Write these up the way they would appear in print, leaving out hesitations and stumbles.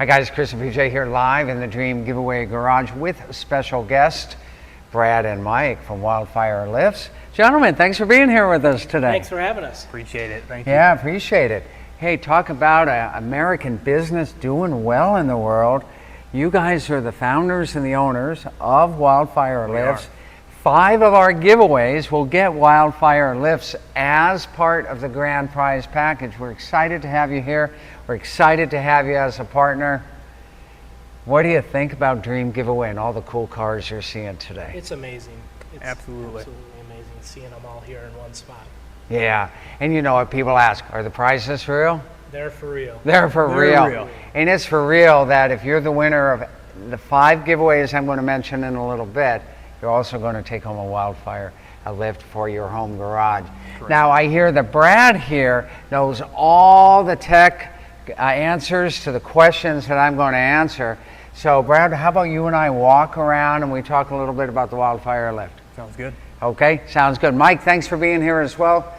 Hi guys, Chris and PJ here live in the Dream Giveaway Garage with a special guest, Brad and Mike from Wildfire Lifts. Gentlemen, thanks for being here with us today. Thanks for having us. Appreciate it. Thank you. Yeah, appreciate it. Hey, talk about an American business doing well in the world. You guys are the founders and the owners of Wildfire Lifts. 5 of our giveaways will get Wildfire Lifts as part of the grand prize package. We're excited to have you here. We're excited to have you as a partner. What do you think about Dream Giveaway and all the cool cars you're seeing today? It's amazing. It's absolutely amazing seeing them all here in one spot. Yeah, and you know what people ask, are the prizes for real? They're for real. They're for real. And it's for real that if you're the winner of the 5 giveaways I'm going to mention in a little bit, you're also going to take home a Wildfire Lift for your home garage. Correct. Now I hear that Brad here knows all the tech answers to the questions that I'm going to answer. So Brad, how about you and I walk around and we talk a little bit about the Wildfire Lift? Sounds good. Okay, sounds good. Mike, thanks for being here as well.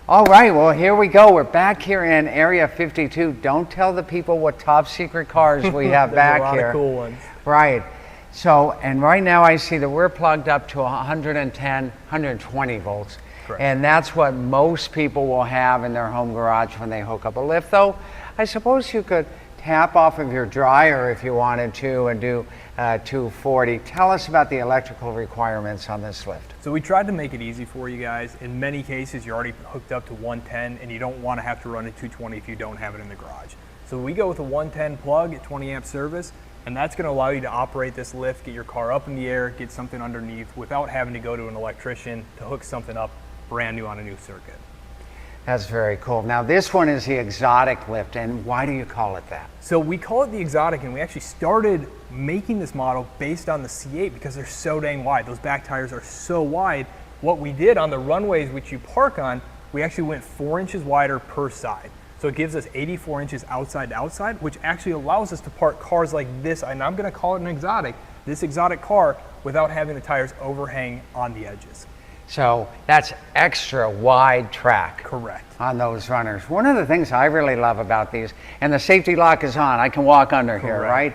All right, well, here we go. We're back here in Area 52. Don't tell the people what top secret cars we have back a lot here. Of cool ones. Right. So, and right now I see that we're plugged up to 110, 120 volts. Correct. And that's what most people will have in their home garage when they hook up a lift. Though, I suppose you could tap off of your dryer if you wanted to and do 240. Tell us about the electrical requirements on this lift. So we tried to make it easy for you guys. In many cases, you're already hooked up to 110 and you don't want to have to run a 220 if you don't have it in the garage. So we go with a 110 plug at 20 amp service, and that's going to allow you to operate this lift, get your car up in the air, get something underneath without having to go to an electrician to hook something up brand new on a new circuit. That's very cool. Now this one is the exotic lift, and why do you call it that? So we call it the exotic, and we actually started making this model based on the C8 because they're so dang wide. Those back tires are so wide. What we did on the runways which you park on, we actually went 4 inches wider per side. So it gives us 84 inches outside to outside, which actually allows us to park cars like this, and I'm gonna call it an exotic, this exotic car, without having the tires overhang on the edges. So that's extra wide track. Correct. On those runners. One of the things I really love about these, and the safety lock is on, I can walk under here, right?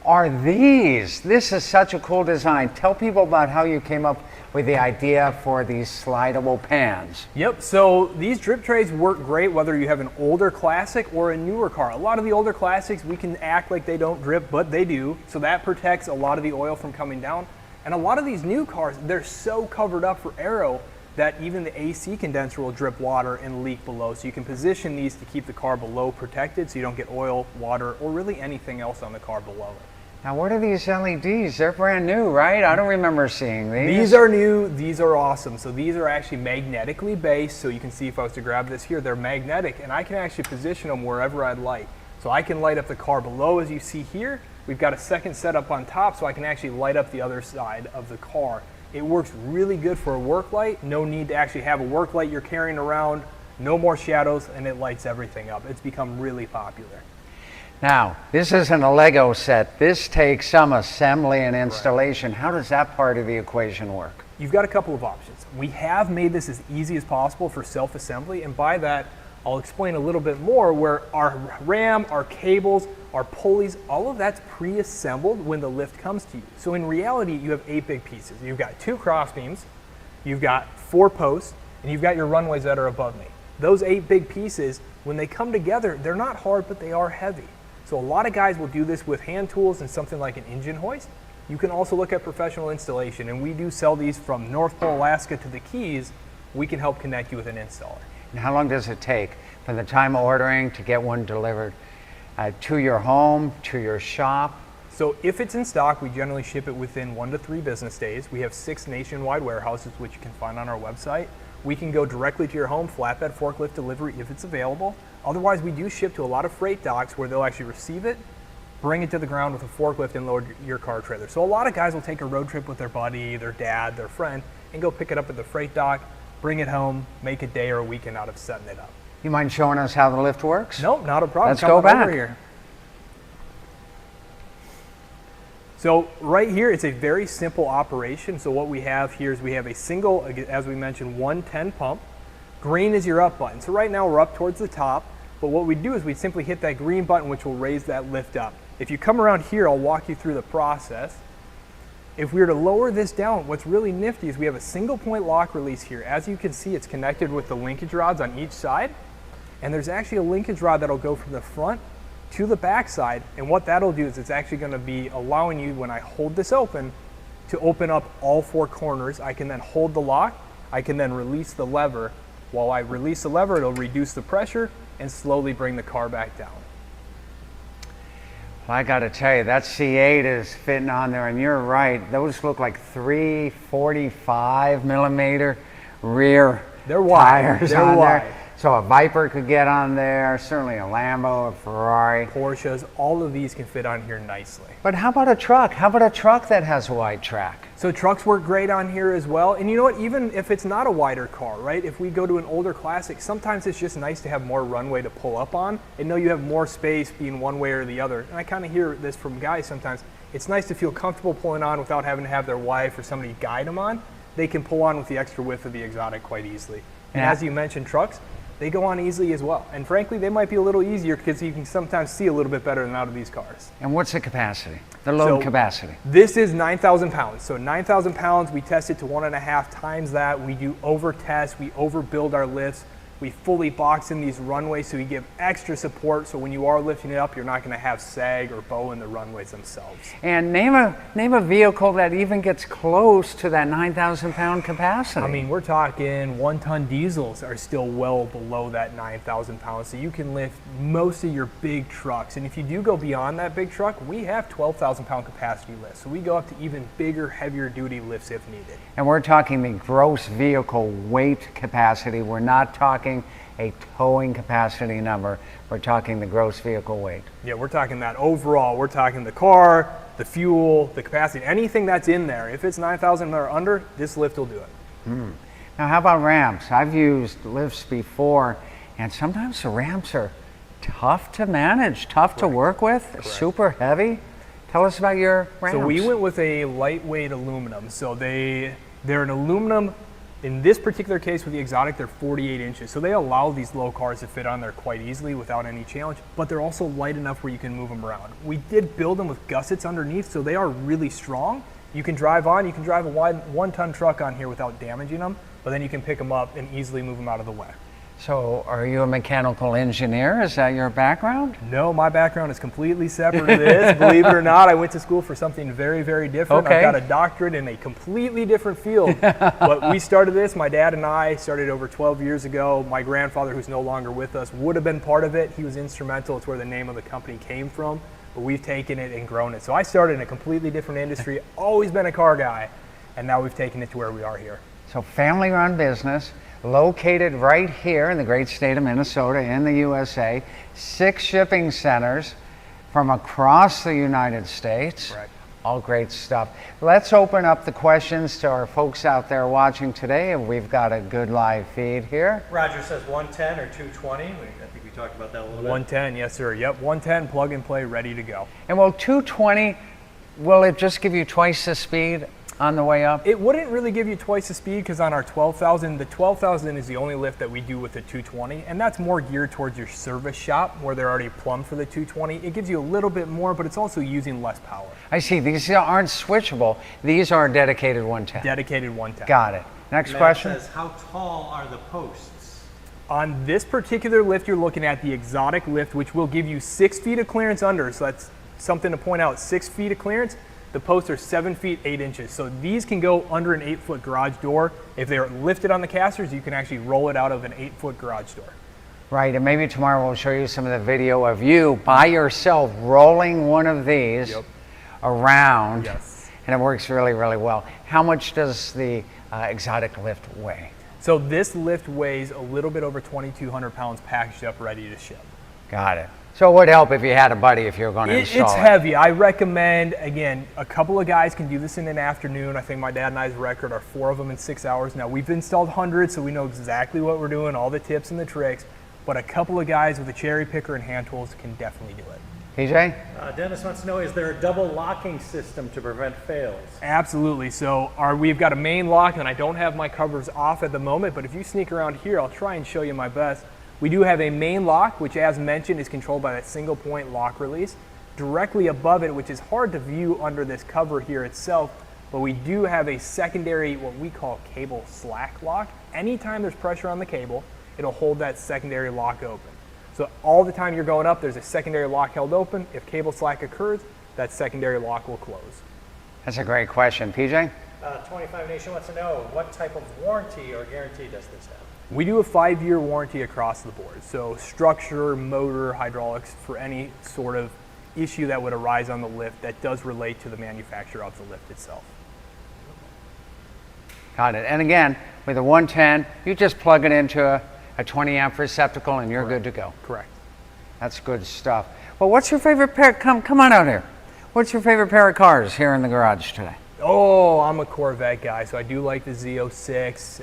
Are these, this is such a cool design. Tell people about how you came up with the idea for these slidable pans. Yep, so these drip trays work great whether you have an older classic or a newer car. A lot of the older classics, we can act like they don't drip, but they do. So that protects a lot of the oil from coming down. And a lot of these new cars, they're so covered up for aero that even the AC condenser will drip water and leak below. So you can position these to keep the car below protected so you don't get oil, water, or really anything else on the car below it. Now what are these LEDs? They're brand new, right? I don't remember seeing these. These are new, these are awesome. So these are actually magnetically based. So you can see if I was to grab this here, they're magnetic, and I can actually position them wherever I'd like. So I can light up the car below as you see here. We've got a second setup on top so I can actually light up the other side of the car. It works really good for a work light. No need to actually have a work light you're carrying around, no more shadows, and it lights everything up. It's become really popular. Now, this isn't a Lego set. This takes some assembly and installation. How does that part of the equation work? You've got a couple of options. We have made this as easy as possible for self-assembly, and by that, I'll explain a little bit more where our ram, our cables, our pulleys, all of that's pre-assembled when the lift comes to you. So in reality, you have 8 big pieces. You've got 2 cross beams, you've got 4 posts, and you've got your runways that are above me. Those 8 big pieces, when they come together, they're not hard, but they are heavy. So a lot of guys will do this with hand tools and something like an engine hoist. You can also look at professional installation, and we do sell these from North Pole, Alaska to the Keys. We can help connect you with an installer. And how long does it take from the time of ordering to get one delivered to your home, to your shop? So if it's in stock, we generally ship it within 1 to 3 business days. We have 6 nationwide warehouses, which you can find on our website. We can go directly to your home, flatbed forklift delivery if it's available. Otherwise, we do ship to a lot of freight docks where they'll actually receive it, bring it to the ground with a forklift and load your car trailer. So a lot of guys will take a road trip with their buddy, their dad, their friend, and go pick it up at the freight dock, bring it home, make a day or a weekend out of setting it up. You mind showing us how the lift works? Nope, not a problem. Let's go back. Over here. So right here, it's a very simple operation. So what we have here is we have a single, as we mentioned, 110 pump. Green is your up button. So right now we're up towards the top. But what we do is we simply hit that green button, which will raise that lift up. If you come around here, I'll walk you through the process. If we were to lower this down, what's really nifty is we have a single point lock release here. As you can see, it's connected with the linkage rods on each side. And there's actually a linkage rod that'll go from the front to the back side. And what that'll do is it's actually gonna be allowing you, when I hold this open, to open up all 4 corners. I can then hold the lock. I can then release the lever. While I release the lever, it'll reduce the pressure and slowly bring the car back down. Well, I got to tell you, that C8 is fitting on there, and you're right. Those look like 345 millimeter rear They're wide. tires They're on wide. there. So a Viper could get on there, certainly a Lambo, a Ferrari. Porsches, all of these can fit on here nicely. But how about a truck? How about a truck that has a wide track? So trucks work great on here as well. And you know what, even if it's not a wider car, right? If we go to an older classic, sometimes it's just nice to have more runway to pull up on and know you have more space being one way or the other. And I kind of hear this from guys sometimes. It's nice to feel comfortable pulling on without having to have their wife or somebody guide them on. They can pull on with the extra width of the exotic quite easily. And Yeah. as you mentioned, trucks, they go on easily as well. And frankly, they might be a little easier because you can sometimes see a little bit better than out of these cars. And what's the capacity? The load capacity? This is 9,000 pounds. So 9,000 pounds, we test it to 1.5 times that. We do over test, we overbuild our lifts. We fully box in these runways so we give extra support so when you are lifting it up, you're not gonna have sag or bow in the runways themselves. And name a vehicle that even gets close to that 9,000 pound capacity. I mean, we're talking 1-ton diesels are still well below that 9,000 pounds. So you can lift most of your big trucks. And if you do go beyond that big truck, we have 12,000 pound capacity lifts. So we go up to even bigger, heavier duty lifts if needed. And we're talking the gross vehicle weight capacity. We're not talking a towing capacity number. We're talking the gross vehicle weight. Yeah, we're talking that overall. We're talking the car, the fuel, the capacity, anything that's in there. If it's 9,000 or under, this lift will do it. Now, how about ramps? I've used lifts before, and sometimes the ramps are tough to manage, tough to work with, super heavy. Tell us about your ramps. So we went with a lightweight aluminum. So they're an aluminum. In this particular case with the exotic, they're 48 inches. So they allow these low cars to fit on there quite easily without any challenge, but they're also light enough where you can move them around. We did build them with gussets underneath, so they are really strong. You can drive a wide 1-ton truck on here without damaging them, but then you can pick them up and easily move them out of the way. So are you a mechanical engineer? Is that your background? No, my background is completely separate to this. Believe it or not, I went to school for something very, very different. Okay. I've got a doctorate in a completely different field. But we started this, my dad and I started over 12 years ago. My grandfather, who's no longer with us, would have been part of it. He was instrumental. It's where the name of the company came from. But we've taken it and grown it. So I started in a completely different industry, always been a car guy, and now we've taken it to where we are here. So family-run business, located right here in the great state of Minnesota in the USA, 6 shipping centers from across the United States. Right. All great stuff. Let's open up the questions to our folks out there watching today. We've got a good live feed here. Roger says 110 or 220. I think we talked about that a little bit. 110, yes sir. Yep, 110, plug and play, ready to go. And will 220, will it just give you twice the speed on the way up? It wouldn't really give you twice the speed because on our 12,000, the 12,000 is the only lift that we do with the 220, and that's more geared towards your service shop where they're already plumbed for the 220. It gives you a little bit more, but it's also using less power. I see, these aren't switchable. These are dedicated 110. Dedicated 110. Got it. Next Matt question. says, how tall are the posts? On this particular lift, you're looking at the exotic lift, which will give you 6 feet of clearance under, so that's something to point out, 6 feet of clearance. The posts are 7 feet 8 inches. So these can go under an 8-foot garage door. If they are lifted on the casters, you can actually roll it out of an 8-foot garage door. Right, and maybe tomorrow we'll show you some of the video of you by yourself rolling one of these around. Yes. And it works really, really well. How much does the exotic lift weigh? So this lift weighs a little bit over 2,200 pounds packaged up, ready to ship. Got it. So it would help if you had a buddy if you were going to install It's it. heavy. I recommend, again, a couple of guys can do this in an afternoon. I think my dad and I's record are 4 of them in 6 hours. Now, we've installed hundreds, so we know exactly what we're doing, all the tips and the tricks. But a couple of guys with a cherry picker and hand tools can definitely do it. PJ? Dennis wants to know, is there a double locking system to prevent fails? Absolutely. So we've got a main lock, and I don't have my covers off at the moment, but if you sneak around here, I'll try and show you my best. We do have a main lock, which as mentioned is controlled by that single point lock release. Directly above it, which is hard to view under this cover here itself, but we do have a secondary, what we call cable slack lock. Anytime there's pressure on the cable, it'll hold that secondary lock open. So all the time you're going up, there's a secondary lock held open. If cable slack occurs, that secondary lock will close. That's a great question. PJ? 25 Nation wants to know, what type of warranty or guarantee does this have? We do a 5-year warranty across the board. So structure, motor, hydraulics, for any sort of issue that would arise on the lift that does relate to the manufacturer of the lift itself. Got it. And again, with a 110, you just plug it into a 20 amp receptacle and you're good to go. Correct. That's good stuff. Well, what's your favorite pair? Come on out here. What's your favorite pair of cars here in the garage today? Oh, I'm a Corvette guy, so I do like the Z06,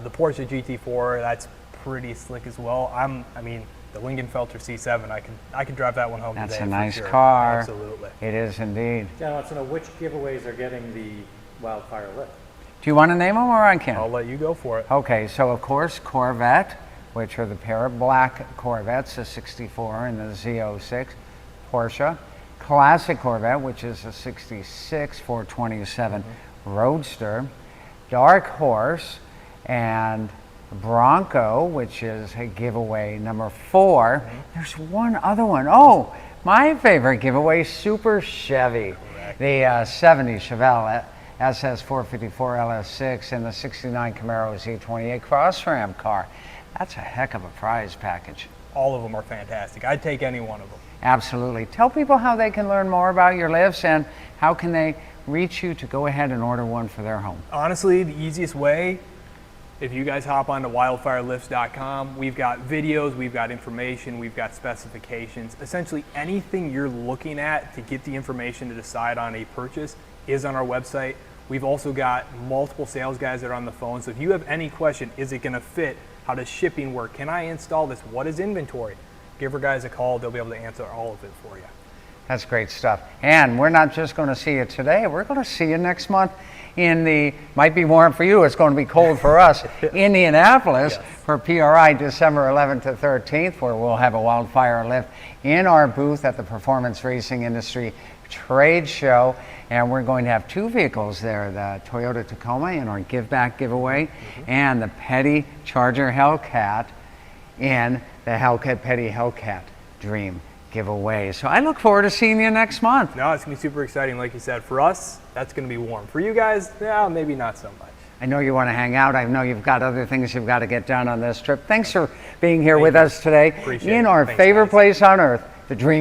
the Porsche GT4. That's pretty slick as well. I mean, the Lingenfelter C7. I can drive that one home That's today. a nice for sure. car. Absolutely. It is indeed. John wants to know which giveaways are getting the Wildfire Lift. Do you want to name them or I can? I'll let you go for it. Okay, so of course Corvette, which are the pair of black Corvettes, the 64 and the Z06, Porsche, classic Corvette, which is a 66 427 Roadster, Dark Horse, and Bronco, which is a giveaway number 4. There's one other one. Oh, my favorite giveaway, Super Chevy, the 70 Chevelle SS 454 LS6 and the 69 Camaro Z28 Cross Ram car. That's a heck of a prize package. All of them are fantastic. I'd take any one of them. Absolutely. Tell people how they can learn more about your lifts and how can they reach you to go ahead and order one for their home. Honestly, the easiest way, if you guys hop onto wildfirelifts.com, we've got videos, we've got information, we've got specifications. Essentially anything you're looking at to get the information to decide on a purchase is on our website. We've also got multiple sales guys that are on the phone. So if you have any question, is it going to fit? How does shipping work? Can I install this? What is inventory? Give our guys a call. They'll be able to answer all of it for you. That's great stuff. And we're not just going to see you today. We're going to see you next month in the, might be warm for you, it's going to be cold for us, Indianapolis for PRI December 11th to 13th, where we'll have a Wildfire Lift in our booth at the Performance Racing Industry Trade Show. And we're going to have 2 vehicles there, the Toyota Tacoma in our Give Back giveaway and the Petty Charger Hellcat in the Petty Hellcat Dream giveaway. So I look forward to seeing you next month. No, it's going to be super exciting. Like you said, for us, that's going to be warm. For you guys, yeah, maybe not so much. I know you want to hang out. I know you've got other things you've got to get done on this trip. Thanks for being here with us today Appreciate in it. our Thanks, favorite guys. place on earth, the Dream